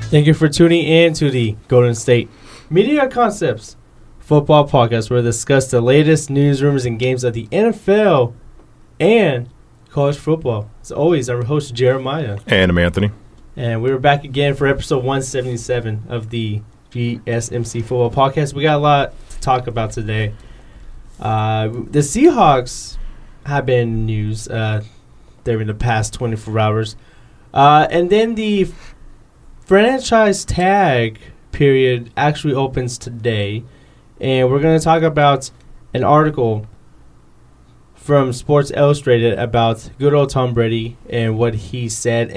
Thank you for tuning in to the Golden State Media Concepts Football Podcast, where we discuss the latest news, rumors, and games of the NFL and college football. As always, I'm your host, Jeremiah. And I'm Anthony. And we're back again for episode 177 of the GSMC Football Podcast. We got a lot to talk about today. The Seahawks have been news during the past 24 hours. And then the franchise tag period actually opens today. And we're going to talk about an article from Sports Illustrated about good old Tom Brady and what he said.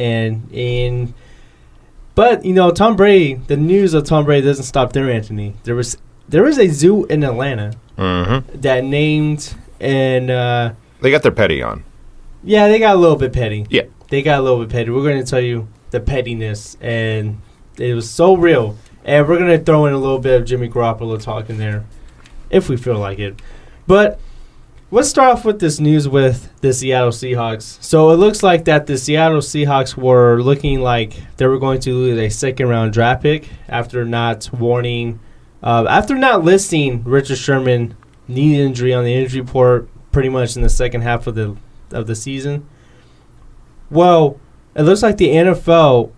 But, you know, Tom Brady, the news of Tom Brady doesn't stop there, Anthony. There was a zoo in Atlanta that named and... they got their petty on. Yeah, they got a little bit petty. Yeah. They got a little bit petty. We're going to tell you the pettiness, and it was so real. And we're going to throw in a little bit of Jimmy Garoppolo talk in there, if we feel like it. But let's start off with this news with the Seattle Seahawks. So it looks like that the Seattle Seahawks were looking like they were going to lose a second-round draft pick after not listing Richard Sherman knee injury on the injury report pretty much in the second half of the season. Well, it looks like the NFL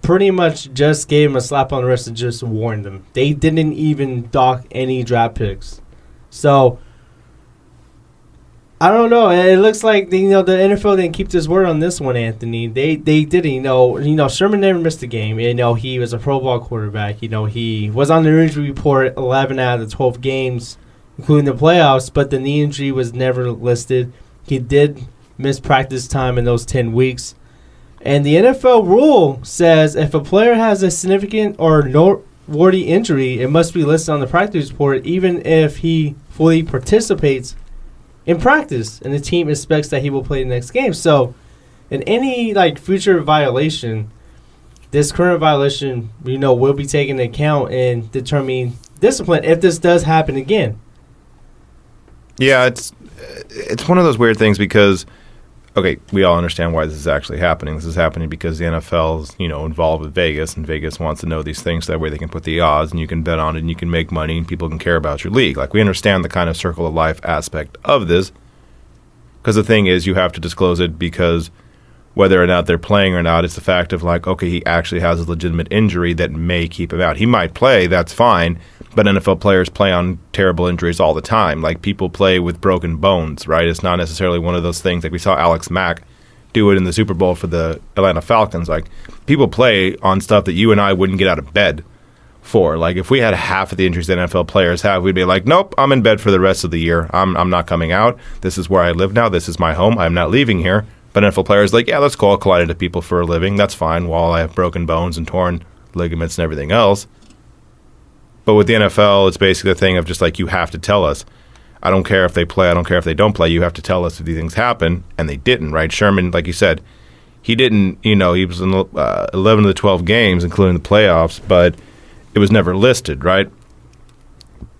pretty much just gave him a slap on the wrist and just warned them. They didn't even dock any draft picks. So, I don't know. It looks like the NFL didn't keep his word on this one, Anthony. They didn't. You know, Sherman never missed a game. You know, he was a Pro Bowl quarterback. You know, he was on the injury report 11 out of the 12 games, including the playoffs, but the knee injury was never listed. He did miss practice time in those 10 weeks. And the NFL rule says if a player has a significant or noteworthy injury, it must be listed on the practice report even if he fully participates in practice and the team expects that he will play the next game. So in any future violation, this current violation, will be taken into account in determining discipline if this does happen again. Yeah, it's one of those weird things because, okay, we all understand why this is actually happening. This is happening because the NFL is, involved with Vegas, and Vegas wants to know these things. That way they can put the odds, and you can bet on it, and you can make money, and people can care about your league. We understand the kind of circle of life aspect of this because the thing is you have to disclose it because whether or not they're playing or not, it's the fact of okay, he actually has a legitimate injury that may keep him out. He might play, that's fine, but NFL players play on terrible injuries all the time. People play with broken bones, right? It's not necessarily one of those things. We saw Alex Mack do it in the Super Bowl for the Atlanta Falcons. People play on stuff that you and I wouldn't get out of bed for. If we had half of the injuries that NFL players have, we'd be nope, I'm in bed for the rest of the year. I'm not coming out. This is where I live now. This is my home. I'm not leaving here. But NFL players yeah, let's go. I'll collide into people for a living. That's fine while I have broken bones and torn ligaments and everything else. But with the NFL, it's basically a thing of just you have to tell us. I don't care if they play. I don't care if they don't play. You have to tell us if these things happen, and they didn't, right? Sherman, like you said, he didn't, he was in 11 of the 12 games, including the playoffs, but it was never listed, right?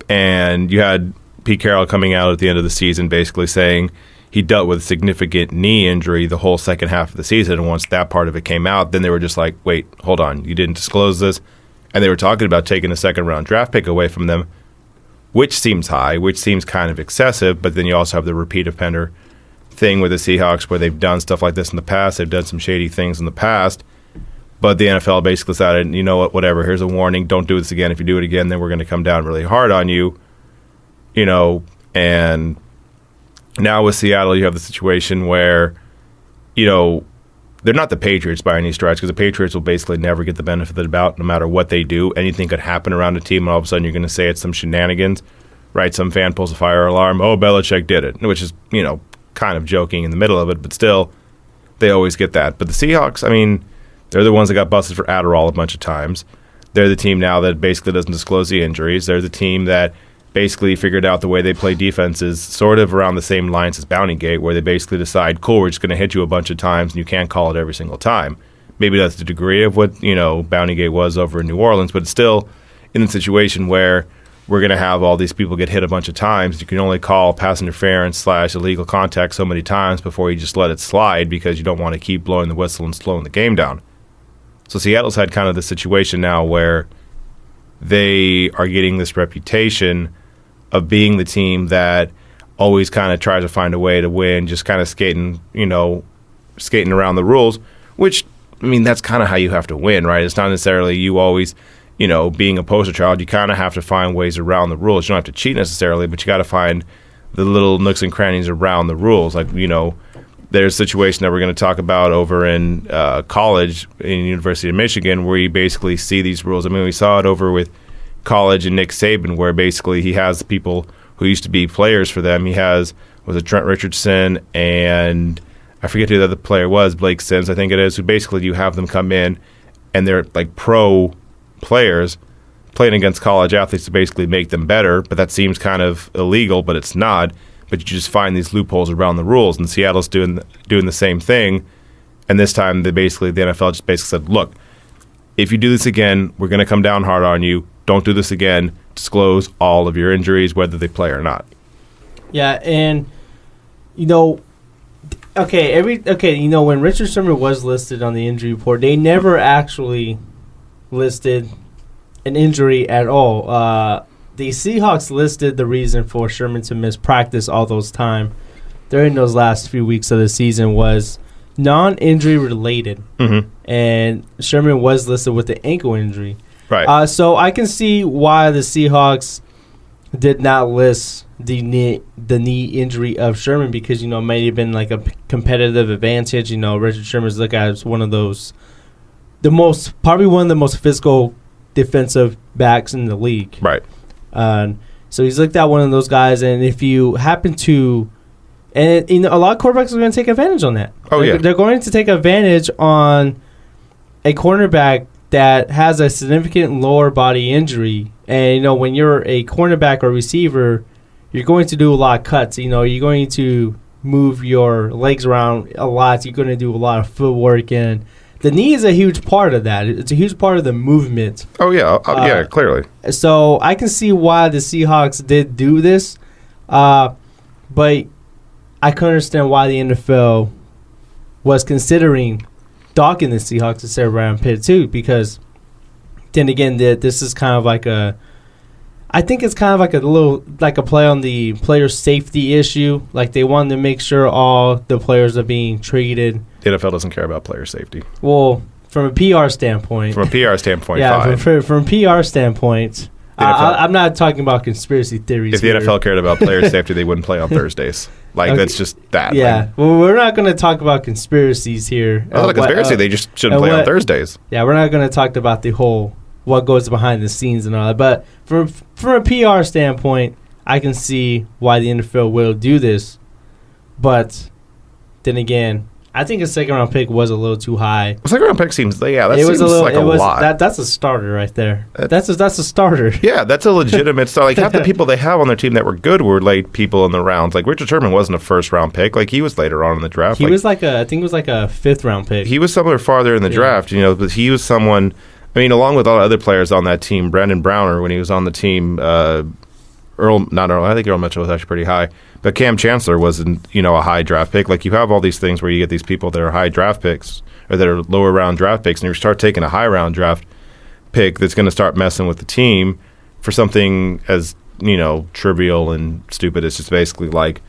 And you had Pete Carroll coming out at the end of the season basically saying he dealt with significant knee injury the whole second half of the season, and once that part of it came out, then they were just wait, hold on, you didn't disclose this? And they were talking about taking a second-round draft pick away from them, which seems high, which seems kind of excessive, but then you also have the repeat offender thing with the Seahawks where they've done stuff like this in the past. They've done some shady things in the past, but the NFL basically decided, you know what, whatever, here's a warning, don't do this again. If you do it again, then we're going to come down really hard on you, and now with Seattle, you have the situation where, they're not the Patriots by any stretch because the Patriots will basically never get the benefit of the doubt no matter what they do. Anything could happen around a team, and all of a sudden you're going to say it's some shenanigans, right? Some fan pulls a fire alarm. Oh, Belichick did it, which is, kind of joking in the middle of it, but still, they always get that. But the Seahawks, they're the ones that got busted for Adderall a bunch of times. They're the team now that basically doesn't disclose the injuries. They're the team that basically figured out the way they play defenses sort of around the same lines as Bountygate, where they basically decide, cool, we're just going to hit you a bunch of times and you can't call it every single time. Maybe that's the degree of what, Bountygate was over in New Orleans, but it's still in a situation where we're going to have all these people get hit a bunch of times. You can only call pass interference / illegal contact so many times before you just let it slide because you don't want to keep blowing the whistle and slowing the game down. So Seattle's had kind of the situation now where they are getting this reputation of being the team that always kind of tries to find a way to win, just kind of skating around the rules, which, I mean, that's kind of how you have to win, right? It's not necessarily you always, being a poster child. You kind of have to find ways around the rules. You don't have to cheat necessarily, but you got to find the little nooks and crannies around the rules. Like, there's a situation that we're going to talk about over in college in University of Michigan where you basically see these rules. I mean, we saw it over with college and Nick Saban, where basically he has people who used to be players for them. He was it Trent Richardson, and I forget who the other player was, Blake Sims, I think it is, who basically you have them come in and they're like pro players playing against college athletes to basically make them better, but that seems kind of illegal, but it's not. But you just find these loopholes around the rules, and Seattle's doing the same thing. And this time, the NFL just basically said, look, if you do this again, we're going to come down hard on you. Don't do this again. Disclose all of your injuries, whether they play or not. Yeah, and, when Richard Sherman was listed on the injury report, they never actually listed an injury at all. The Seahawks listed the reason for Sherman to miss practice all those time during those last few weeks of the season was non-injury related, and Sherman was listed with the ankle injury. Right. So I can see why the Seahawks did not list the knee injury of Sherman because it may have been like a competitive advantage. Richard Sherman's looked at as one of the most physical defensive backs in the league. Right. So he's looked at one of those guys, and if you happen to, and a lot of quarterbacks are going to take advantage on that. Oh, yeah. They're going to take advantage on a cornerback that has a significant lower body injury. And, when you're a cornerback or receiver, you're going to do a lot of cuts. You're going to move your legs around a lot. You're going to do a lot of footwork, and the knee is a huge part of that. It's a huge part of the movement. Oh, yeah. Clearly. So I can see why the Seahawks did do this. But I can understand why the NFL was considering docking the Seahawks instead of round pick too, because then again, this is kind of like I think it's kind of like a play on the player safety issue. Like they wanted to make sure all the players are being treated. The NFL doesn't care about player safety. Well, from a PR standpoint. From a PR standpoint, yeah, fine. From a PR standpoint, I'm not talking about conspiracy theories. If the NFL cared about player safety, they wouldn't play on Thursdays. Okay. That's just that. Yeah. Well, we're not going to talk about conspiracies here. That's not a conspiracy. They just shouldn't play on Thursdays. Yeah, we're not going to talk about the whole what goes behind the scenes and all that. But from a PR standpoint, I can see why the NFL will do this. But then again, I think a second-round pick was a little too high. A second-round pick seems like a lot. That's a starter right there. That's a starter. Yeah, that's a legitimate start. Like half the people they have on their team that were good were late people in the rounds. Like Richard Sherman wasn't a first-round pick. Like he was later on in the draft. I think he was like a fifth-round pick. He was somewhere farther in the draft, but he was someone. I mean, along with all the other players on that team, Brandon Browner when he was on the team, I think Earl Mitchell was actually pretty high. But Cam Chancellor wasn't, a high draft pick. Like you have all these things where you get these people that are high draft picks or that are lower round draft picks, and you start taking a high round draft pick that's going to start messing with the team for something as trivial and stupid as just basically like,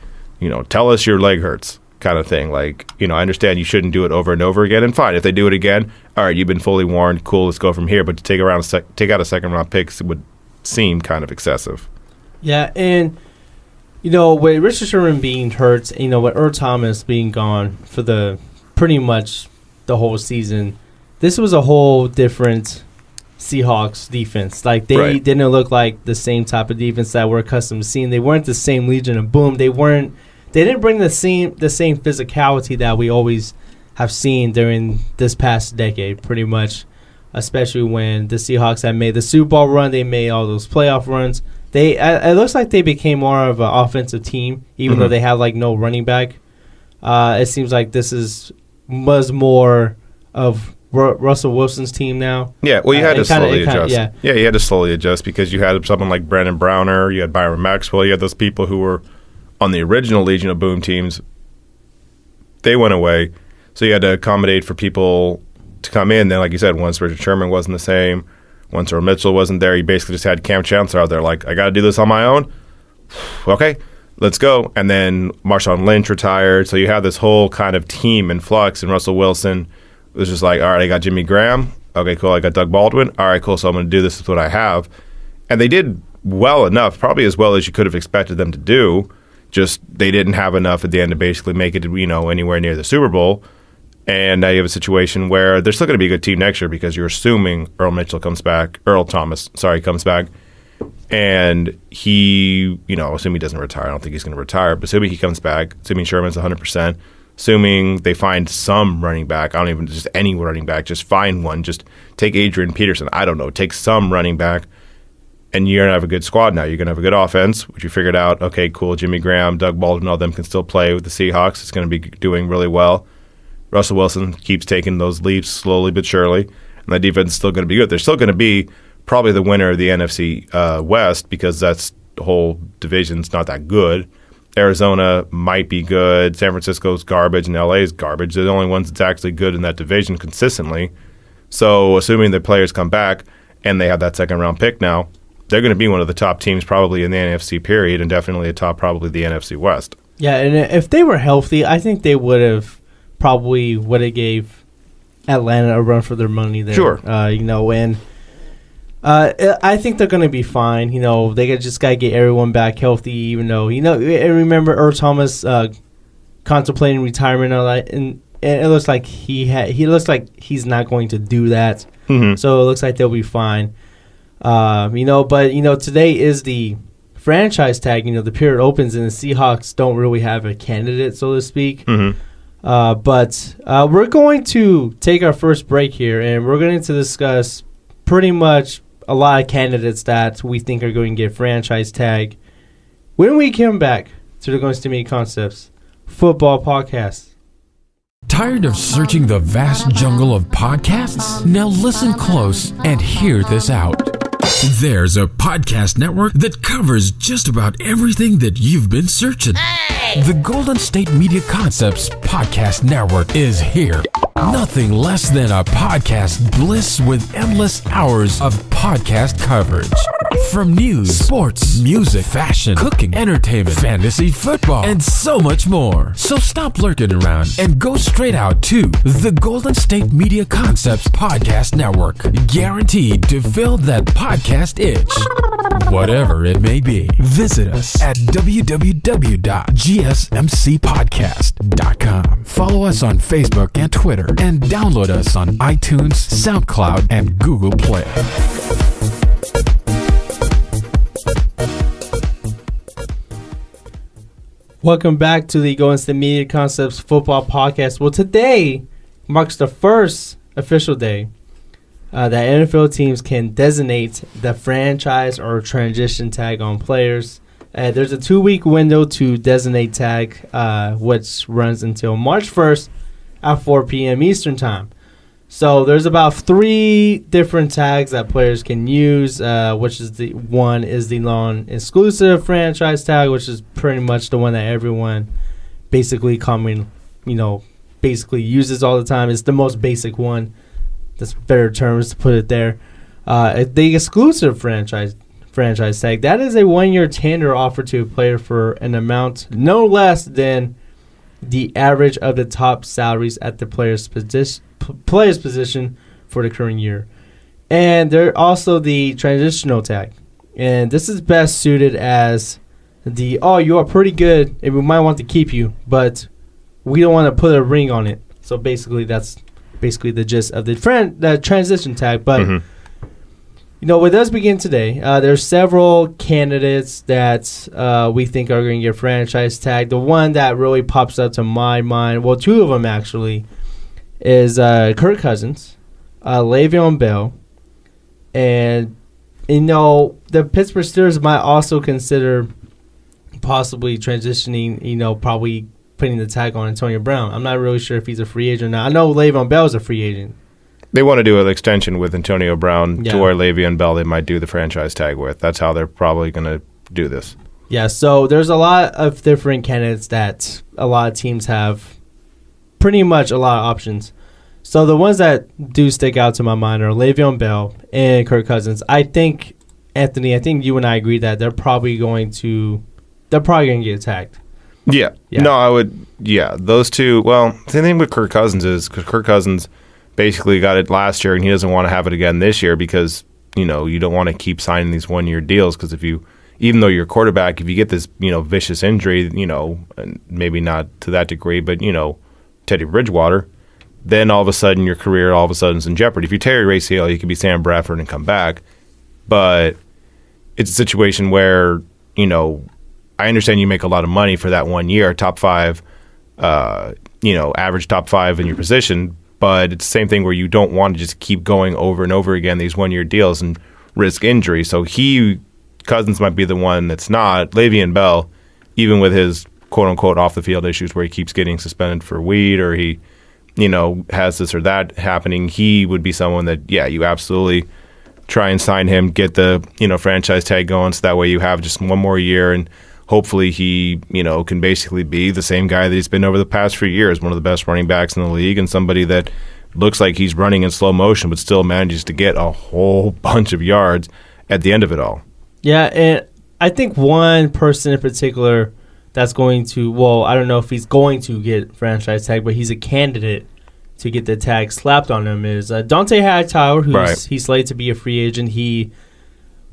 tell us your leg hurts kind of thing. Like I understand you shouldn't do it over and over again, and fine if they do it again. All right, you've been fully warned. Cool, let's go from here. But to take out a second round pick would seem kind of excessive. Yeah, and. With Richard Sherman being hurt, with Earl Thomas being gone for pretty much the whole season, this was a whole different Seahawks defense. Like they didn't look like the same type of defense that we're accustomed to seeing. They weren't the same Legion of Boom. They didn't bring the same physicality that we always have seen during this past decade, pretty much. Especially when the Seahawks had made the Super Bowl run, they made all those playoff runs. It looks like they became more of an offensive team, even though they have like no running back. It seems like this was more of Russell Wilson's team now. Yeah, well, you had to slowly adjust. Yeah, you had to slowly adjust because you had someone like Brandon Browner, you had Byron Maxwell, you had those people who were on the original Legion of Boom teams. They went away, so you had to accommodate for people to come in. Then, like you said, once Richard Sherman wasn't the same, once Earl Mitchell wasn't there, you basically just had Cam Chancellor out there like, I got to do this on my own. Okay, let's go. And then Marshawn Lynch retired. So you have this whole kind of team in flux, and Russell Wilson was just like, all right, I got Jimmy Graham. Okay, cool. I got Doug Baldwin. All right, cool. So I'm going to do this with what I have. And they did well enough, probably as well as you could have expected them to do. Just they didn't have enough at the end to basically make it, anywhere near the Super Bowl. And now you have a situation where they're still going to be a good team next year because you're assuming Earl Thomas comes back. And he, assuming he doesn't retire, I don't think he's going to retire, but assuming he comes back, assuming Sherman's 100%, assuming they find some running back, I don't even, just any running back, just find one, just take Adrian Peterson, I don't know, take some running back, and you're going to have a good squad now. You're going to have a good offense, which you figured out, okay, cool, Jimmy Graham, Doug Baldwin, all them can still play with the Seahawks. It's going to be doing really well. Russell Wilson keeps taking those leaps slowly but surely, and the defense is still going to be good. They're still going to be probably the winner of the NFC West because the whole division's not that good. Arizona might be good. San Francisco's garbage and LA's garbage. They're the only ones that's actually good in that division consistently. So assuming the players come back and they have that second-round pick now, they're going to be one of the top teams probably in the NFC period and definitely probably the NFC West. Yeah, and if they were healthy, I think they would have gave Atlanta a run for their money there. Sure. And I think they're going to be fine. They just got to get everyone back healthy, even though, I remember Earl Thomas contemplating retirement and it looks like he looks like he's not going to do that. Mm-hmm. So it looks like they'll be fine. But today is the franchise tag. The period opens and the Seahawks don't really have a candidate, so to speak. Mm-hmm. But we're going to take our first break here, and we're going to discuss pretty much a lot of candidates that we think are going to get franchise tag when we come back to the Going to Media Concepts Football Podcast. Tired of searching the vast jungle of podcasts? Now listen close and hear this out. There's a podcast network that covers just about everything that you've been searching. Hey! The Golden State Media Concepts Podcast Network is here. Nothing less than a podcast bliss with endless hours of podcast coverage. From news, sports, music, fashion, cooking, entertainment, fantasy, football, and so much more. So stop lurking around and go straight out to the Golden State Media Concepts Podcast Network. Guaranteed to fill that podcast itch. Whatever it may be. Visit us at www.gsmcpodcast.com. Follow us on Facebook and Twitter, and download us on iTunes, SoundCloud, and Google Play. Welcome back to the Going to Media Concepts Football Podcast. Well, today marks the first official day that NFL teams can designate the franchise or transition tag on players. There's a 2-week window to designate tag, which runs until March 1st at 4 p.m. Eastern Time. So there's about 3 different tags that players can use, which is the non-exclusive franchise tag, which is pretty much the one that everyone basically uses all the time. It's the most basic one. That's better terms to put it there. The exclusive franchise tag, that is a 1-year tender offer to a player for an amount no less than the average of the top salaries at the player's position for the current year. And there's also the transitional tag. And this is best suited as you are pretty good and we might want to keep you, but we don't want to put a ring on it. So basically that's the gist of the transition tag. But it does begin today. There's several candidates that we think are going to get franchise tag. The one that really pops up to my mind, well, 2 of them actually, is Kirk Cousins, Le'Veon Bell, and the Pittsburgh Steelers might also consider possibly transitioning. Probably putting the tag on Antonio Brown. I'm not really sure if he's a free agent now. I know Le'Veon Bell is a free agent. They want to do an extension with Antonio Brown to where Le'Veon Bell they might do the franchise tag with. That's how they're probably going to do this. Yeah, so there's a lot of different candidates that a lot of teams have pretty much a lot of options. So the ones that do stick out to my mind are Le'Veon Bell and Kirk Cousins. I think, Anthony, you and I agree that they're probably going to get attacked. Yeah. No, I would. Yeah, those two. Well, the thing with Kirk Cousins is because Kirk Cousins basically got it last year, and he doesn't want to have it again this year because you don't want to keep signing these 1-year deals because even though you're a quarterback, if you get this vicious injury, and maybe not to that degree, but Teddy Bridgewater, then all of a sudden your career is in jeopardy. If you tear your ACL, you can be Sam Bradford and come back, but it's a situation where I understand you make a lot of money for that 1 year, top 5, average top 5 in your position, but it's the same thing where you don't want to just keep going over and over again these 1-year deals and risk injury. So Cousins might be the one that's not. Le'Veon Bell, even with his quote-unquote off-the-field issues where he keeps getting suspended for weed or he, has this or that happening, he would be someone that, you absolutely try and sign him, get the, franchise tag going so that way you have just 1 more year and hopefully he, can basically be the same guy that he's been over the past few years, one of the best running backs in the league and somebody that looks like he's running in slow motion but still manages to get a whole bunch of yards at the end of it all. Yeah, and I think one person in particular that's going to, I don't know if he's going to get franchise tag, but he's a candidate to get the tag slapped on him is Dante Hightower, he's slated to be a free agent. He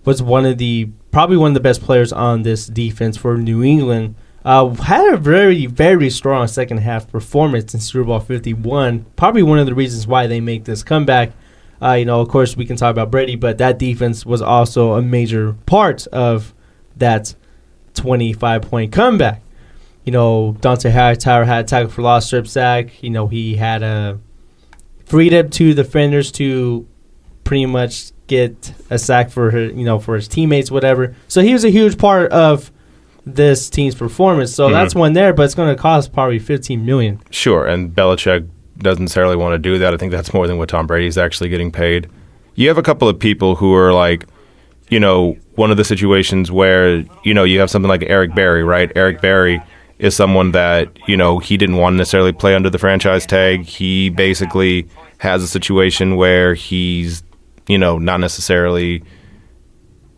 was probably one of the best players on this defense for New England. Had a very, very strong second half performance in Super Bowl 51. Probably one of the reasons why they make this comeback. Of course, we can talk about Brady, but that defense was also a major part of that 25-point comeback. Dante Hightower had a tackle for loss, strip sack. He had freed up 2 defenders to pretty much get a sack for his teammates, whatever. So he was a huge part of this team's performance. So that's one there, but it's going to cost probably $15 million. Sure, and Belichick doesn't necessarily want to do that. I think that's more than what Tom Brady's actually getting paid. You have a couple of people who are like, one of the situations where, you have something like Eric Berry, right? Eric Berry is someone that, he didn't want to necessarily play under the franchise tag. He basically has a situation where he's, not necessarily,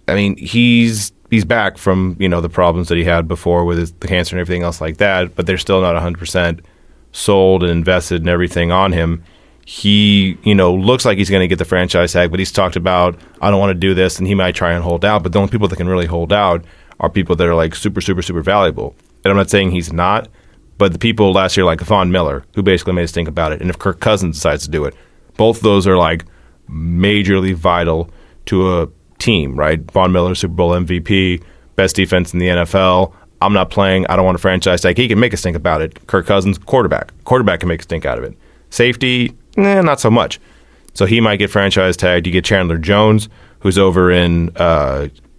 he's back from, the problems that he had before with the cancer and everything else like that, but they're still not 100% sold and invested and everything on him. He, looks like he's going to get the franchise tag, but he's talked about, I don't want to do this, and he might try and hold out. But the only people that can really hold out are people that are like super, super, super valuable. And I'm not saying he's not, but the people last year like Von Miller, who basically made us think about it, and if Kirk Cousins decides to do it, both of those are like majorly vital to a team, right? Von Miller, Super Bowl MVP, best defense in the NFL. I'm not playing. I don't want a franchise tag. He can make us think about it. Kirk Cousins, quarterback. Quarterback can make us think out of it. Safety, not so much. So he might get franchise tagged. You get Chandler Jones, who's over in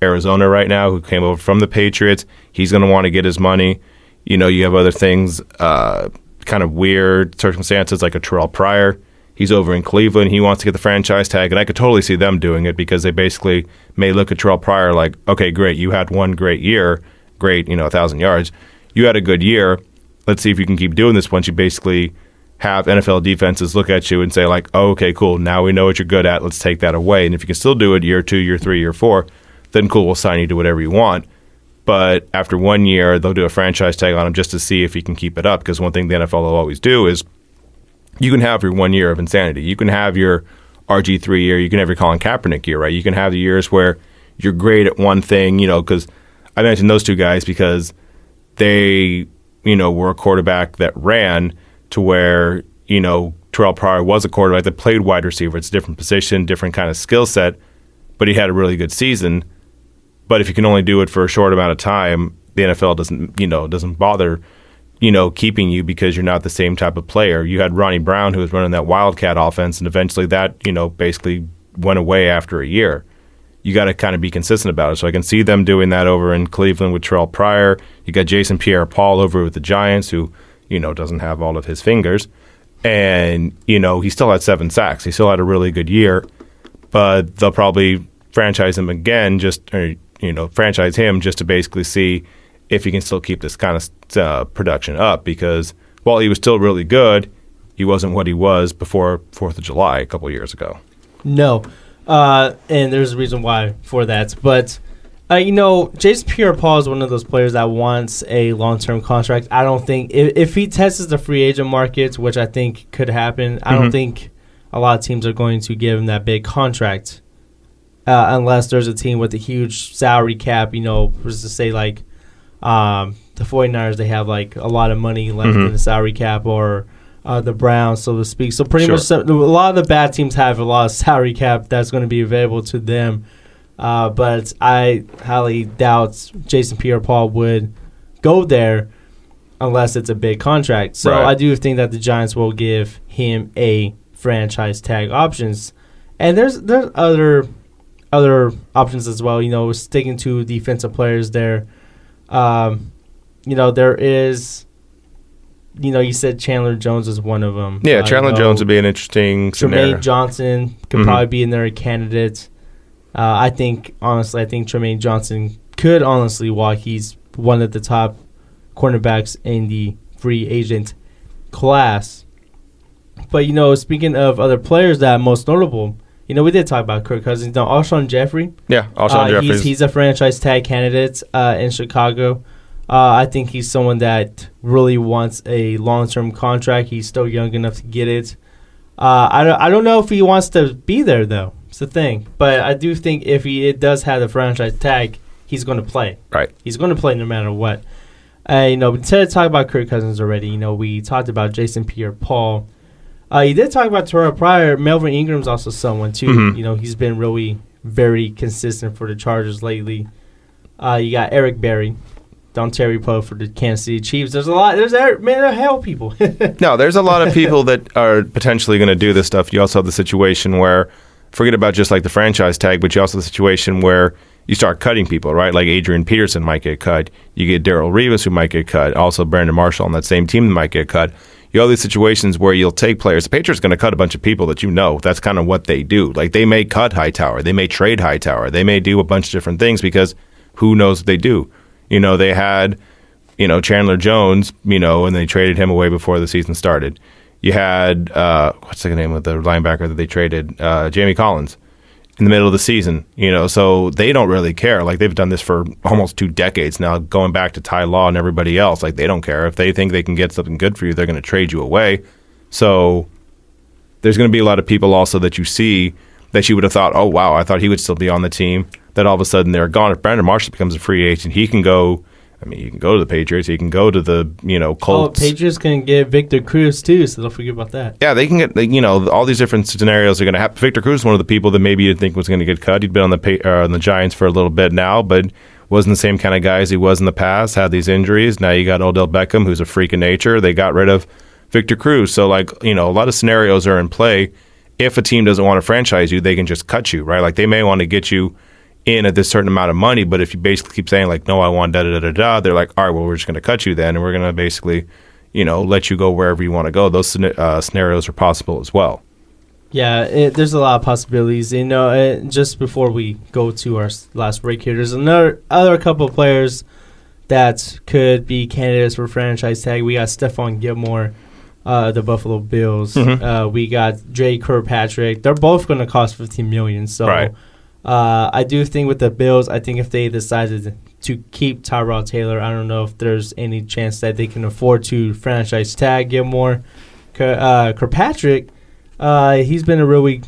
Arizona right now, who came over from the Patriots. He's going to want to get his money. You have other things, kind of weird circumstances like a Terrell Pryor. He's over in Cleveland. He wants to get the franchise tag, and I could totally see them doing it because they basically may look at Terrell Pryor like, okay, great, you had one great year, great, 1,000 yards. You had a good year. Let's see if you can keep doing this once you basically have NFL defenses look at you and say like, oh, okay, cool, now we know what you're good at. Let's take that away. And if you can still do it year 2, year 3, year 4, then cool, we'll sign you to whatever you want. But after 1 year, they'll do a franchise tag on him just to see if he can keep it up. Because one thing the NFL will always do is you can have your 1 year of insanity. You can have your RG3 year. You can have your Colin Kaepernick year, right? You can have the years where you're great at one thing, because I mentioned those two guys because they, were a quarterback that ran to where, Terrell Pryor was a quarterback that played wide receiver. It's a different position, different kind of skill set, but he had a really good season. But if you can only do it for a short amount of time, the NFL doesn't bother, keeping you because you're not the same type of player. You had Ronnie Brown who was running that Wildcat offense, and eventually that, basically went away after a year. You got to kind of be consistent about it. So I can see them doing that over in Cleveland with Terrell Pryor. You got Jason Pierre-Paul over with the Giants who, doesn't have all of his fingers. And, he still had 7 sacks. He still had a really good year. But they'll probably franchise him again franchise him just to basically see if he can still keep this kind of production up because while he was still really good, he wasn't what he was before 4th of July a couple of years ago. No. And there's a reason why for that. But, Jason Pierre-Paul is one of those players that wants a long-term contract. I don't think if he tests the free agent market, which I think could happen, I don't think a lot of teams are going to give him that big contract unless there's a team with a huge salary cap, was to say like the 49ers, they have like a lot of money left in the salary cap, or the Browns, so to speak. So pretty much a lot of the bad teams have a lot of salary cap that's going to be available to them. But I highly doubt Jason Pierre-Paul would go there unless it's a big contract. So I do think that the Giants will give him a franchise tag options. And there's other options as well. Sticking to defensive players there. There is, you said Chandler Jones is one of them. Yeah, Chandler Jones would be an interesting scenario. Tremaine Johnson could probably be in there a candidate. I think Tremaine Johnson could honestly walk. He's one of the top cornerbacks in the free agent class. But, speaking of other players that are most notable, we did talk about Kirk Cousins. Now, Alshon Jeffrey. Yeah, Alshon Jeffrey. He's a franchise tag candidate in Chicago. I think he's someone that really wants a long-term contract. He's still young enough to get it. I don't know if he wants to be there, though. It's the thing. But I do think if he does have the franchise tag, he's going to play. Right. He's going to play no matter what. We did talk about Kirk Cousins already. We talked about Jason Pierre-Paul. You did talk about Terrell Pryor. Melvin Ingram's also someone, too. He's been really very consistent for the Chargers lately. You got Eric Berry. Terry Poe for the Kansas City Chiefs. There's a lot. Hell people. No, there's a lot of people that are potentially going to do this stuff. You also have the situation where, forget about just like the franchise tag, but you also have the situation where you start cutting people, right? Like Adrian Peterson might get cut. You get Darrelle Revis who might get cut. Also Brandon Marshall on that same team might get cut. You have these situations where you'll take players. The Patriots are going to cut a bunch of people that that's kind of what they do. Like they may cut Hightower. They may trade Hightower. They may do a bunch of different things because who knows what they do. They had, Chandler Jones, and they traded him away before the season started. You had, what's the name of the linebacker that they traded? Jamie Collins in the middle of the season, so they don't really care. Like they've done this for almost 2 decades now, going back to Ty Law and everybody else. Like they don't care. If they think they can get something good for you, they're going to trade you away. So there's going to be a lot of people also that you see that you would have thought, oh, wow, I thought he would still be on the team. That all of a sudden they're gone. If Brandon Marshall becomes a free agent, he can go. He can go to the Patriots. He can go to the Colts. Patriots can get Victor Cruz too, so don't forget about that. Yeah, they can get all these different scenarios are going to happen. Victor Cruz is one of the people that maybe you'd think was going to get cut. He'd been on the Giants for a little bit now, but wasn't the same kind of guy as he was in the past. Had these injuries. Now you got Odell Beckham, who's a freak of nature. They got rid of Victor Cruz, so a lot of scenarios are in play. If a team doesn't want to franchise you, they can just cut you, right? Like they may want to get you in at this certain amount of money, but if you basically keep saying no, I want da-da-da-da-da, they're like, all right, well, we're just going to cut you then, and we're going to basically, let you go wherever you want to go. Those scenarios are possible as well. Yeah, there's a lot of possibilities. Just before we go to our last break here, there's other couple of players that could be candidates for franchise tag. We got Stephon Gilmore, the Buffalo Bills. We got Dre Kirkpatrick. They're both going to cost $15 million, so... Right. I do think with the Bills, I think if they decided to keep Tyrod Taylor, I don't know if there's any chance that they can afford to franchise tag Gilmore. Kirkpatrick, he's been a really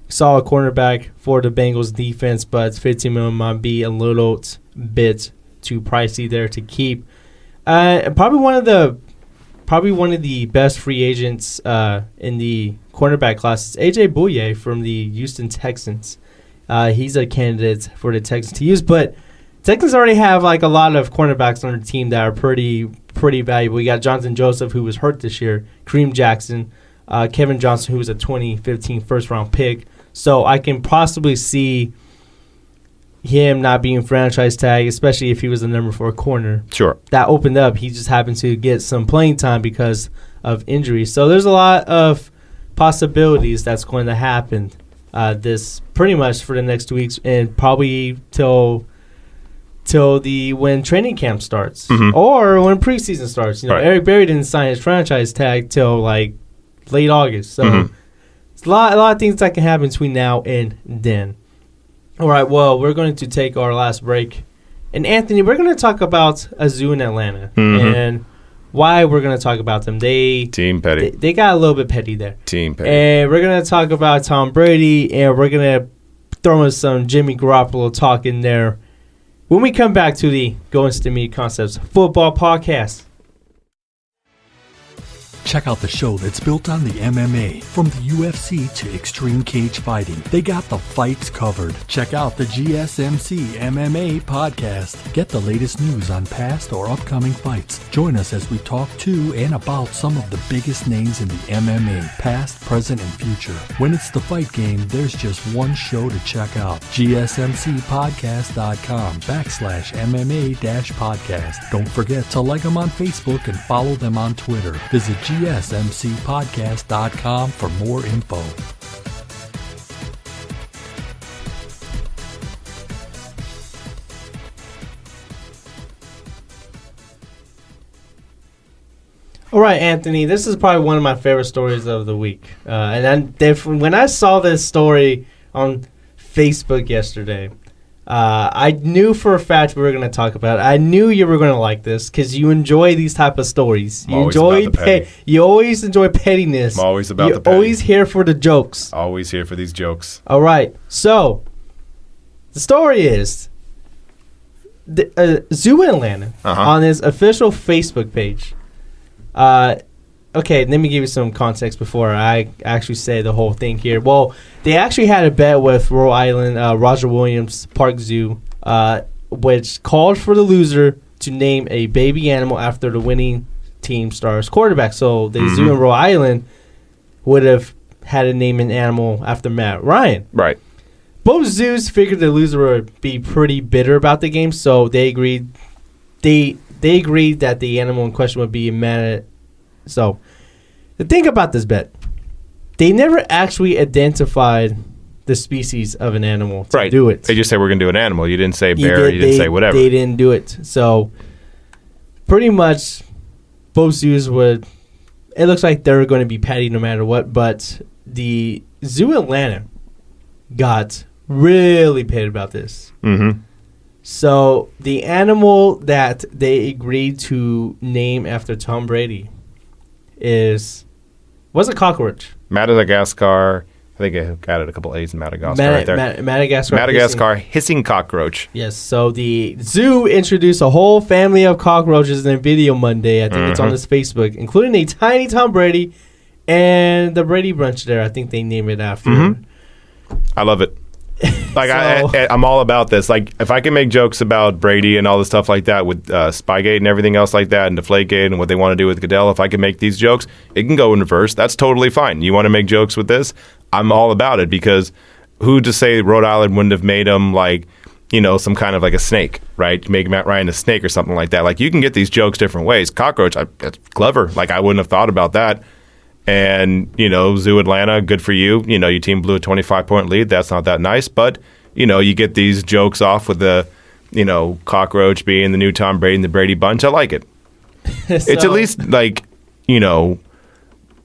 solid cornerback for the Bengals defense, but $15 million might be a little bit too pricey there to keep. Probably one of the best free agents in the cornerback class is A.J. Bouye from the Houston Texans. He's a candidate for the Texans to use, but Texans already have a lot of cornerbacks on their team that are pretty valuable. We got Jonathan Joseph, who was hurt this year, Kareem Jackson, Kevin Johnson, who was a 2015 first-round pick. So I can possibly see him not being franchise tag, especially if he was the number 4 corner. Sure. That opened up. He just happened to get some playing time because of injuries. So there's a lot of possibilities that's going to happen. This pretty much for the next 2 weeks and probably till when training camp starts or when preseason starts. Right. Eric Berry didn't sign his franchise tag till late August. So it's a lot of things that can happen between now and then. All right, well, we're going to take our last break. And, Anthony, we're going to talk about a zoo in Atlanta and why we're going to talk about them. Team petty. They got a little bit petty there. Team petty. And we're going to talk about Tom Brady, and we're going to throw in some Jimmy Garoppolo talk in there when we come back to the Going to Media Concepts Football Podcast. Check out the show that's built on the MMA. From the UFC to extreme cage fighting, they got the fights covered. Check out the GSMC MMA podcast. Get the latest news on past or upcoming fights. Join us as we talk to and about some of the biggest names in the MMA, past, present, and future. When it's the fight game, there's just one show to check out. GSMCpodcast.com/MMA-podcast. Don't forget to like them on Facebook and follow them on Twitter. Visit GSMCpodcast.com for more info. All right, Anthony, this is probably one of my favorite stories of the week. When I saw this story on Facebook yesterday, I knew for a fact we were going to talk about it. I knew you were going to like this because you enjoy these type of stories. You always enjoy pettiness. I'm always about the petty. You're always here for the jokes. Always here for these jokes. All right. So, the story is the Zoo in Atlanta on his official Facebook page. Okay, let me give you some context before I actually say the whole thing here. Well, they actually had a bet with Rhode Island, Roger Williams Park Zoo, which called for the loser to name a baby animal after the winning team star's quarterback. So the zoo in Rhode Island would have had to name an animal after Matt Ryan. Right. Both zoos figured the loser would be pretty bitter about the game, so they agreed. They agreed that the animal in question would be mad at. So, the thing about this bet, they never actually identified the species of an animal to do it. They just said we're going to do an animal. You didn't say bear. You didn't say whatever. They didn't do it. So, pretty much, both zoos would. It looks like they're going to be petty no matter what. But the Zoo Atlanta got really petty about this. Mm-hmm. So, the animal that they agreed to name after Tom Brady was a cockroach. Madagascar. I think I added a couple A's in Madagascar right there. Madagascar hissing cockroach. Yes. So the zoo introduced a whole family of cockroaches in a video Monday. I think it's on his Facebook, including a tiny Tom Brady and the Brady Bunch there. I think they named it after. I love it. Like I'm all about this. Like if I can make jokes about Brady and all the stuff like that with Spygate and everything else like that and Deflategate and what they want to do with Goodell, if I can make these jokes, it can go in reverse. That's totally fine. You want to make jokes with this? I'm all about it because who to say Rhode Island wouldn't have made him like, you know, some kind of like a snake, right? Make Matt Ryan a snake or something like that. Like you can get these jokes different ways. Cockroach, that's clever. Like I wouldn't have thought about that. And, you know, Zoo Atlanta, good for you. You know, your team blew a 25-point lead. That's not that nice. But, you know, you get these jokes off with the, you know, cockroach being the new Tom Brady and the Brady Bunch. I like it. It's at least, like, you know,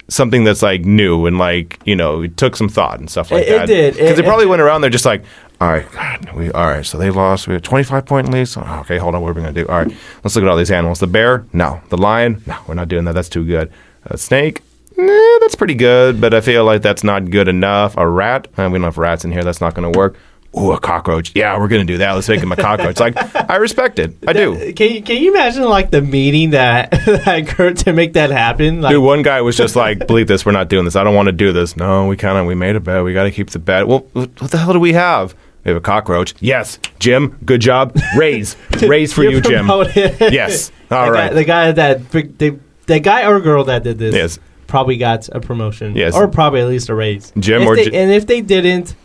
something that's, like, new and, like, you know, it took some thought and stuff like that. It did. Because they probably went around there just like, all right, so they lost. We had a 25-point lead. So, okay, hold on. What are we going to do? All right, let's look at all these animals. The bear? No. The lion? No, we're not doing that. That's too good. Snake? Nah, that's pretty good, but I feel like that's not good enough. A rat? We don't have rats in here. That's not going to work. Ooh, a cockroach. Yeah, we're going to do that. Let's make him a cockroach. Like, I respect it. I do. Can you imagine, like, the meeting that occurred to make that happen? Like, dude, one guy was just like, believe this, we're not doing this. I don't want to do this. No, we made a bet. We got to keep the bet. Well, what the hell do we have? We have a cockroach. Yes. Jim, good job. Raise. Raise for you, Jim. Yes. All right. The guy or girl that did this. Yes. Probably got a promotion, yes, or probably at least a raise. And if they didn't,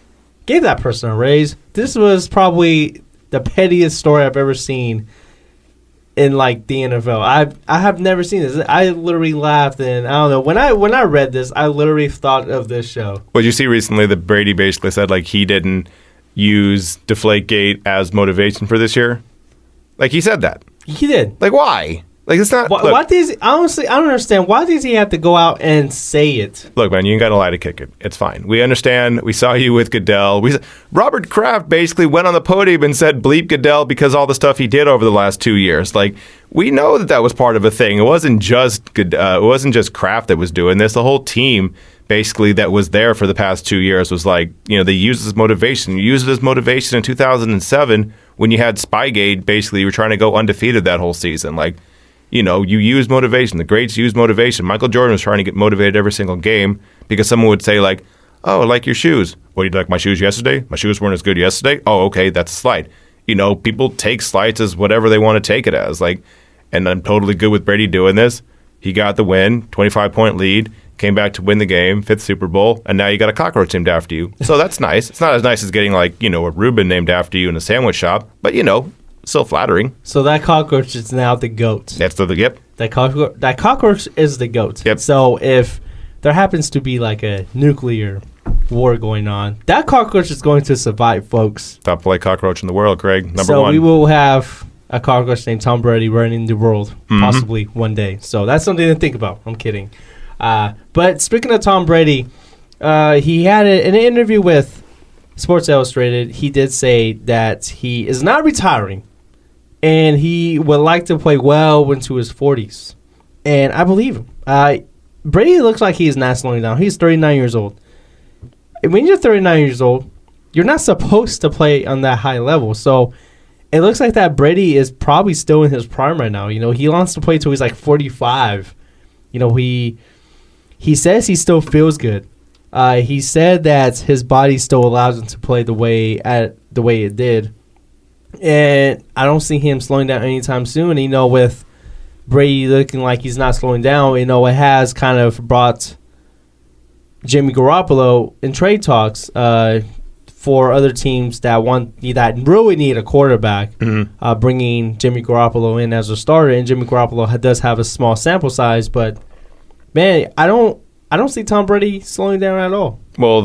give that person a raise. This was probably the pettiest story I've ever seen in like the NFL. I have never seen this. I literally laughed, and I don't know when I read this, I literally thought of this show. Well, you see recently that Brady basically said like he didn't use Deflategate as motivation for this year. Like he said that. He did. Like why? Like, it's not. Why does honestly? I don't understand. Why does he have to go out and say it? Look, man, you ain't got to lie to kick it. It's fine. We understand. We saw you with Goodell. Robert Kraft basically went on the podium and said bleep Goodell because all the stuff he did over the last 2 years. Like, we know that was part of a thing. It wasn't just Kraft that was doing this. The whole team basically that was there for the past 2 years was like, they used it as motivation. You used it as motivation in 2007 when you had Spygate. Basically, you were trying to go undefeated that whole season. Like, you use motivation. The greats use motivation. Michael Jordan was trying to get motivated every single game because someone would say, like, oh, I like your shoes. What, you like my shoes yesterday? My shoes weren't as good yesterday? Oh, okay, that's a slight. People take slights as whatever they want to take it as. Like, and I'm totally good with Brady doing this. He got the win, 25-point lead, came back to win the game, 5th Super Bowl, and now you got a cockroach named after you. So that's nice. It's not as nice as getting, like, a Reuben named after you in a sandwich shop, but, still flattering. So that cockroach is now the GOAT. That's yep. That cockroach is the GOAT. Yep. So if there happens to be like a nuclear war going on, that cockroach is going to survive, folks. Top flight cockroach in the world, Craig. Number so 1. we will have a cockroach named Tom Brady running the world, possibly one day. So that's something to think about. I'm kidding. But speaking of Tom Brady, he had an interview with Sports Illustrated. He did say that he is not retiring, and he would like to play well into his 40s. And I believe him. Brady looks like he is not slowing down. He's 39 years old. And when you're 39 years old, you're not supposed to play on that high level. So it looks like that Brady is probably still in his prime right now. He wants to play till he's like 45. He says he still feels good. He said that his body still allows him to play the way it did. And I don't see him slowing down anytime soon. With Brady looking like he's not slowing down, it has kind of brought Jimmy Garoppolo in trade talks for other teams that really need a quarterback, bringing Jimmy Garoppolo in as a starter. And Jimmy Garoppolo does have a small sample size, but man, I don't see Tom Brady slowing down at all. Well,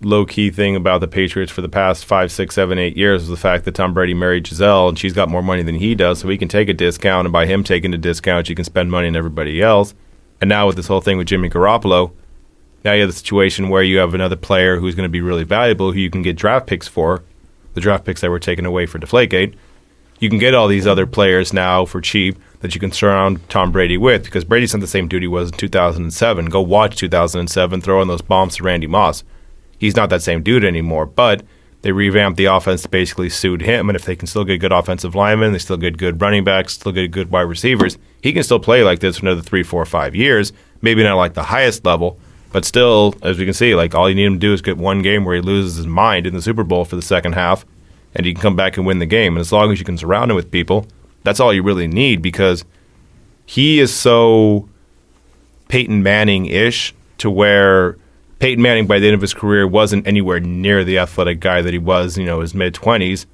low-key thing about the Patriots for the past 5, 6, 7, 8 years was the fact that Tom Brady married Giselle, and she's got more money than he does, so he can take a discount, and by him taking a discount, you can spend money on everybody else. And now with this whole thing with Jimmy Garoppolo, now you have the situation where you have another player who's going to be really valuable, who you can get draft picks for, the draft picks that were taken away for Deflategate. You can get all these other players now for cheap that you can surround Tom Brady with, because Brady's not the same dude he was in 2007. Go watch 2007, throw in those bombs to Randy Moss. He's not that same dude anymore, but they revamped the offense to basically suit him, and if they can still get good offensive linemen, they still get good running backs, still get good wide receivers, he can still play like this for another 3, 4, 5 years, maybe not like the highest level, but still, as we can see, like all you need him to do is get one game where he loses his mind in the Super Bowl for the second half, and he can come back and win the game. And as long as you can surround him with people, that's all you really need, because he is so Peyton Manning-ish to where Peyton Manning, by the end of his career, wasn't anywhere near the athletic guy that he was, his mid-20s.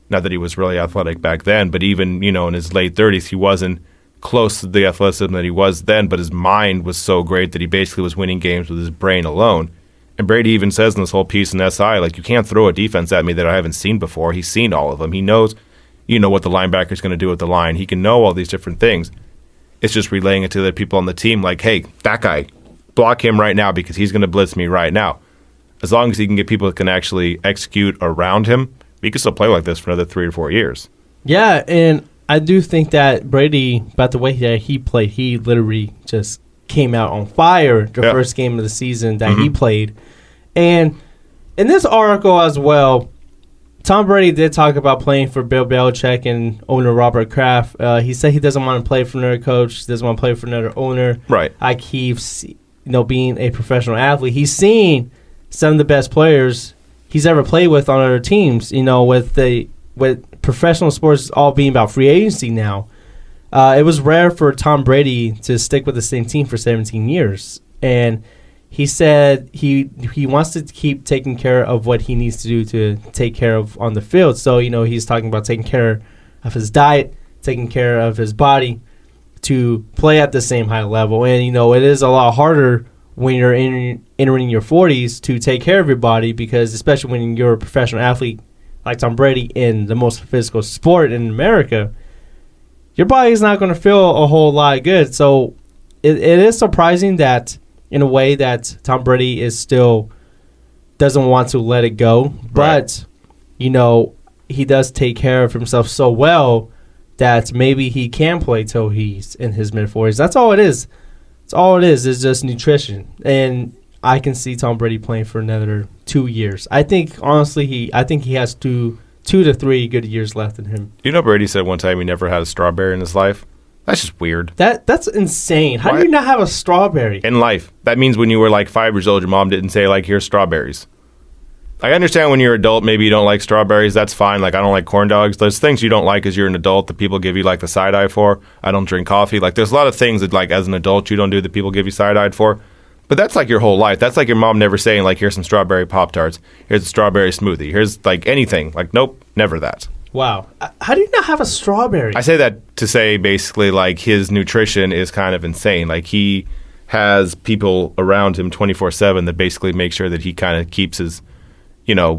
Not that he was really athletic back then, but even, in his late 30s, he wasn't close to the athleticism that he was then, but his mind was so great that he basically was winning games with his brain alone. And Brady even says in this whole piece in SI, like, you can't throw a defense at me that I haven't seen before. He's seen all of them. He knows, what the linebacker's going to do with the line. He can know all these different things. It's just relaying it to the people on the team, like, hey, that guy, block him right now because he's going to blitz me right now. As long as he can get people that can actually execute around him, he can still play like this for another 3 or 4 years. Yeah, and I do think that Brady, about the way that he played, he literally just came out on fire the first game of the season that he played. And in this article as well, Tom Brady did talk about playing for Bill Belichick and owner Robert Kraft. He said he doesn't want to play for another coach, doesn't want to play for another owner. Right. Like he's, being a professional athlete, he's seen some of the best players he's ever played with on other teams. With professional sports all being about free agency now, it was rare for Tom Brady to stick with the same team for 17 years. And he said he wants to keep taking care of what he needs to do to take care of on the field. So, he's talking about taking care of his diet, taking care of his body to play at the same high level. And, it is a lot harder when you're entering your 40s to take care of your body, because especially when you're a professional athlete like Tom Brady in the most physical sport in America, your body's not going to feel a whole lot good. So it is surprising that, in a way, that Tom Brady is still doesn't want to let it go. But, he does take care of himself so well that maybe he can play till he's in his mid-40s. That's all it is. That's all it is just nutrition. And I can see Tom Brady playing for another 2 years. I think, honestly, he has 2 to 3 good years left in him. Brady said one time he never had a strawberry in his life? That's just weird. That's insane. How do you not have a strawberry? In life. That means when you were like 5 years old, your mom didn't say, like, here's strawberries. I understand when you're an adult, maybe you don't like strawberries. That's fine. Like, I don't like corn dogs. There's things you don't like as you're an adult that people give you, like, the side-eye for. I don't drink coffee. Like, there's a lot of things that, like, as an adult you don't do that people give you side-eyed for. But that's, like, your whole life. That's like your mom never saying, like, here's some strawberry Pop-Tarts. Here's a strawberry smoothie. Here's, like, anything. Like, nope, never that. Wow. How do you not have a strawberry? I say that to say, basically, like, his nutrition is kind of insane. Like, he has people around him 24/7 that basically make sure that he kind of keeps his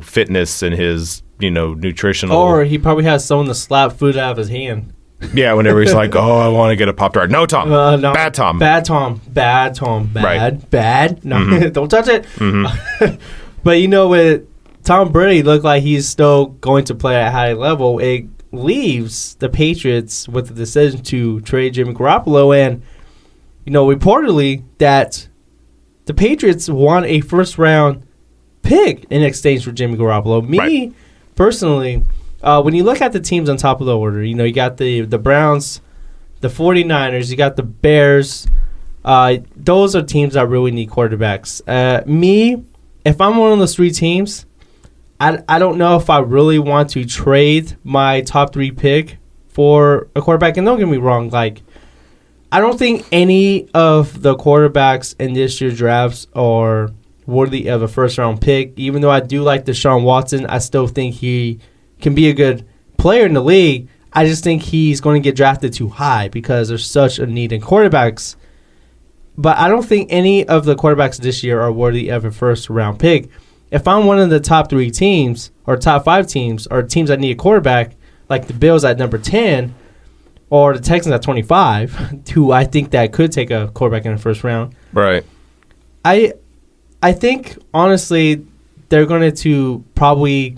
fitness and his, nutritional. Or he probably has someone to slap food out of his hand. Yeah, whenever he's like, oh, I want to get a Pop-Tart. No, Tom. No. Bad Tom. Bad Tom. Bad Tom. Bad. Right. Bad. No, don't touch it. Mm-hmm. But, with Tom Brady look like he's still going to play at a high level, it leaves the Patriots with the decision to trade Jimmy Garoppolo. And, reportedly that the Patriots want a first-round pick in exchange for Jimmy Garoppolo. Personally, when you look at the teams on top of the order, you got the Browns, the 49ers, you got the Bears. Those are teams that really need quarterbacks. If I'm one of those 3 teams, I don't know if I really want to trade my top 3 pick for a quarterback. And don't get me wrong, like, I don't think any of the quarterbacks in this year's drafts are worthy of a first-round pick. Even though I do like Deshaun Watson, I still think he can be a good player in the league. I just think he's going to get drafted too high because there's such a need in quarterbacks. But I don't think any of the quarterbacks this year are worthy of a first-round pick. If I'm one of the top 3 teams or top 5 teams or teams that need a quarterback, like the Bills at number 10 or the Texans at 25, who I think that could take a quarterback in the first round. Right. I think, honestly, they're going to probably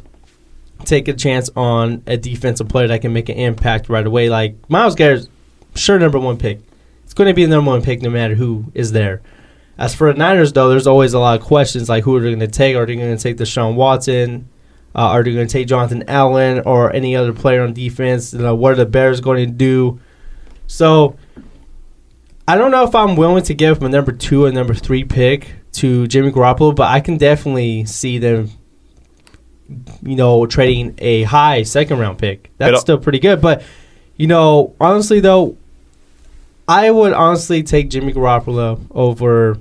take a chance on a defensive player that can make an impact right away. Like, Myles Garrett's sure number 1 pick. It's going to be the number 1 pick no matter who is there. As for the Niners, though, there's always a lot of questions, like who are they going to take? Are they going to take Deshaun Watson? Are they going to take Jonathan Allen or any other player on defense? What are the Bears going to do? So, I don't know if I'm willing to give them a number 2 and number 3 pick to Jimmy Garoppolo, but I can definitely see them, trading a high second-round pick. That's still pretty good. But, honestly, though, I would honestly take Jimmy Garoppolo over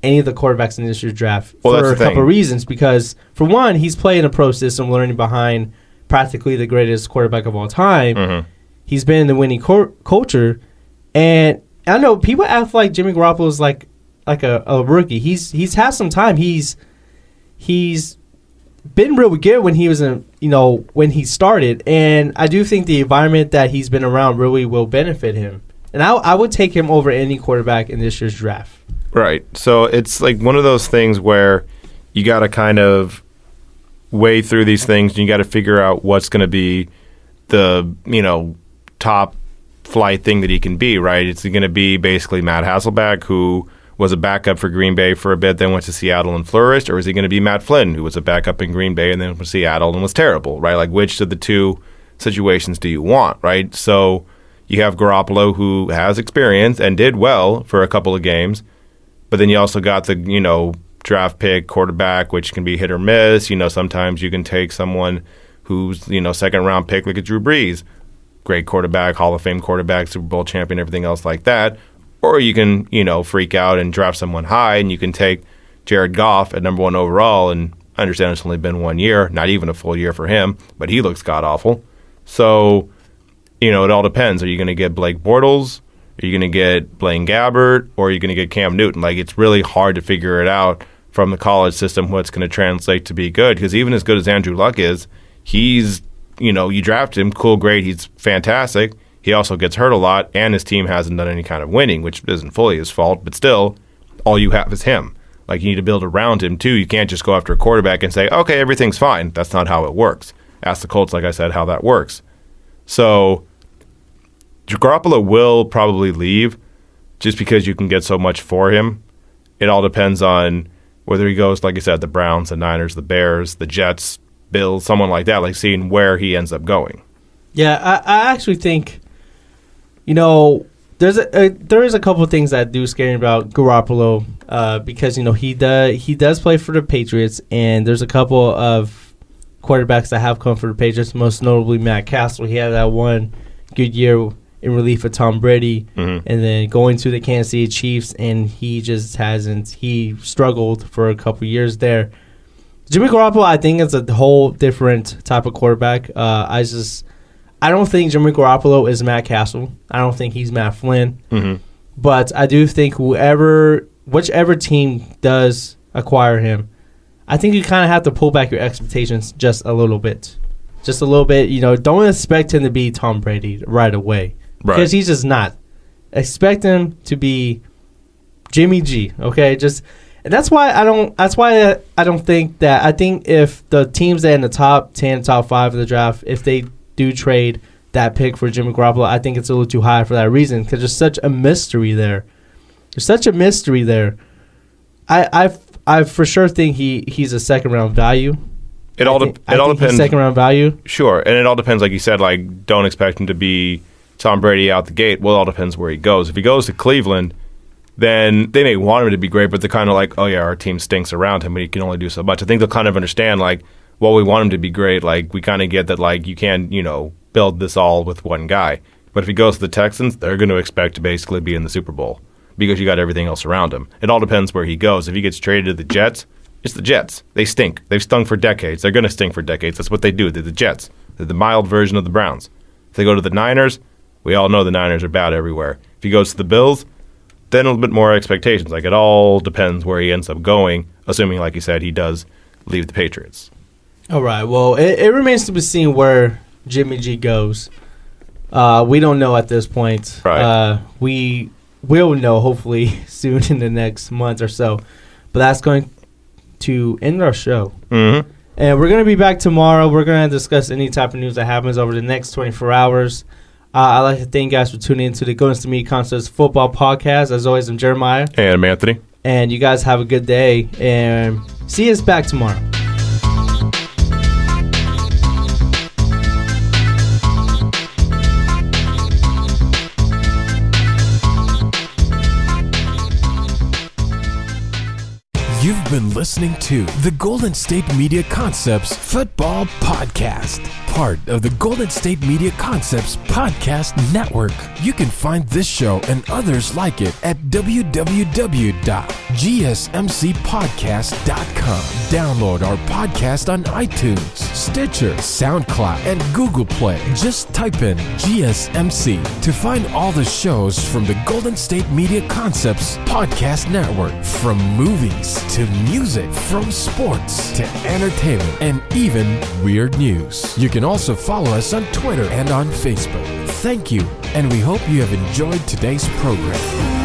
any of the quarterbacks in this year's draft for a couple of reasons. Because, for one, he's playing a pro system, learning behind practically the greatest quarterback of all time. Mm-hmm. He's been in the winning culture. And I know people act like Jimmy Garoppolo is like a rookie. He's had some time. He's been really good when he was when he started, and I do think the environment that he's been around really will benefit him. And I would take him over any quarterback in this year's draft. Right. So it's like one of those things where you got to kind of weigh through these things, and you got to figure out what's going to be the top flight thing that he can be. Right. It's going to be basically Matt Hasselbeck, who was a backup for Green Bay for a bit, then went to Seattle and flourished, or is he going to be Matt Flynn, who was a backup in Green Bay and then went to Seattle and was terrible, right? Like, which of the 2 situations do you want, right? So you have Garoppolo, who has experience and did well for a couple of games, but then you also got the, draft pick quarterback, which can be hit or miss. Sometimes you can take someone who's, second-round pick, like a Drew Brees, great quarterback, Hall of Fame quarterback, Super Bowl champion, everything else like that. Or you can, freak out and draft someone high, and you can take Jared Goff at number 1 overall. And I understand it's only been 1 year, not even a full year for him, but he looks god-awful. So, it all depends. Are you going to get Blake Bortles? Are you going to get Blaine Gabbert? Or are you going to get Cam Newton? Like, it's really hard to figure it out from the college system what's going to translate to be good. Because even as good as Andrew Luck is, he's, you draft him, cool, great, he's fantastic. He he also gets hurt a lot, and his team hasn't done any kind of winning, which isn't fully his fault, but still, all you have is him. Like, you need to build around him, too. You can't just go after a quarterback and say, okay, everything's fine. That's not how it works. Ask the Colts, like I said, how that works. So, Garoppolo will probably leave just because you can get so much for him. It all depends on whether he goes, like I said, the Browns, the Niners, the Bears, the Jets, Bills, someone like that, like seeing where he ends up going. Yeah, I actually think, there is a couple of things that do scare me about Garoppolo because, he does play for the Patriots, and there's a couple of quarterbacks that have come for the Patriots, most notably Matt Castle. He had that one good year in relief of Tom Brady, and then going to the Kansas City Chiefs, and he just hasn't. He struggled for a couple years there. Jimmy Garoppolo, I think, is a whole different type of quarterback. I don't think Jimmy Garoppolo is Matt Castle. I don't think he's Matt Flynn. But I do think whichever team does acquire him, I think you kind of have to pull back your expectations just a little bit. Just a little bit. Don't expect him to be Tom Brady right away. Right. Because he's just not. Expect him to be Jimmy G, okay? And that's why I don't think that. I think if the teams that are in the top 10, top 5 of the draft, if they do trade that pick for Jimmy Garoppolo, I think it's a little too high for that reason because there's such a mystery there. I for sure think he's a second round value. It all depends. Second round value. Sure, and it all depends. Like you said, like don't expect him to be Tom Brady out the gate. Well, it all depends where he goes. If he goes to Cleveland, then they may want him to be great, but they're kind of like, oh yeah, our team stinks around him, but he can only do so much. I think they'll kind of understand, like, well, we want him to be great. Like, we kind of get that, like, you can't, build this all with one guy. But if he goes to the Texans, they're going to expect to basically be in the Super Bowl because you got everything else around him. It all depends where he goes. If he gets traded to the Jets, it's the Jets. They stink. They've stung for decades. They're going to stink for decades. That's what they do. They're the Jets. They're the mild version of the Browns. If they go to the Niners, we all know the Niners are bad everywhere. If he goes to the Bills, then a little bit more expectations. Like, it all depends where he ends up going, assuming, like you said, he does leave the Patriots. All right. Well, it remains to be seen where Jimmy G goes. We don't know at this point. Right. We will know, hopefully, soon in the next month or so. But that's going to end our show. Mm-hmm. And we're going to be back tomorrow. We're going to discuss any type of news that happens over the next 24 hours. I'd like to thank you guys for tuning into the Golden State Media Concepts Football Podcast. As always, I'm Jeremiah. And I'm Anthony. And you guys have a good day. And see us back tomorrow. You've been listening to the Golden State Media Concepts Football Podcast, part of the Golden State Media Concepts Podcast Network. You can find this show and others like it at www.gsmcpodcast.com. Download our podcast on iTunes, Stitcher, SoundCloud, and Google Play. Just type in GSMC to find all the shows from the Golden State Media Concepts Podcast Network, from movies to music, from sports to entertainment, and even weird news. You can also follow us on Twitter and on Facebook. Thank you, and we hope you have enjoyed today's program.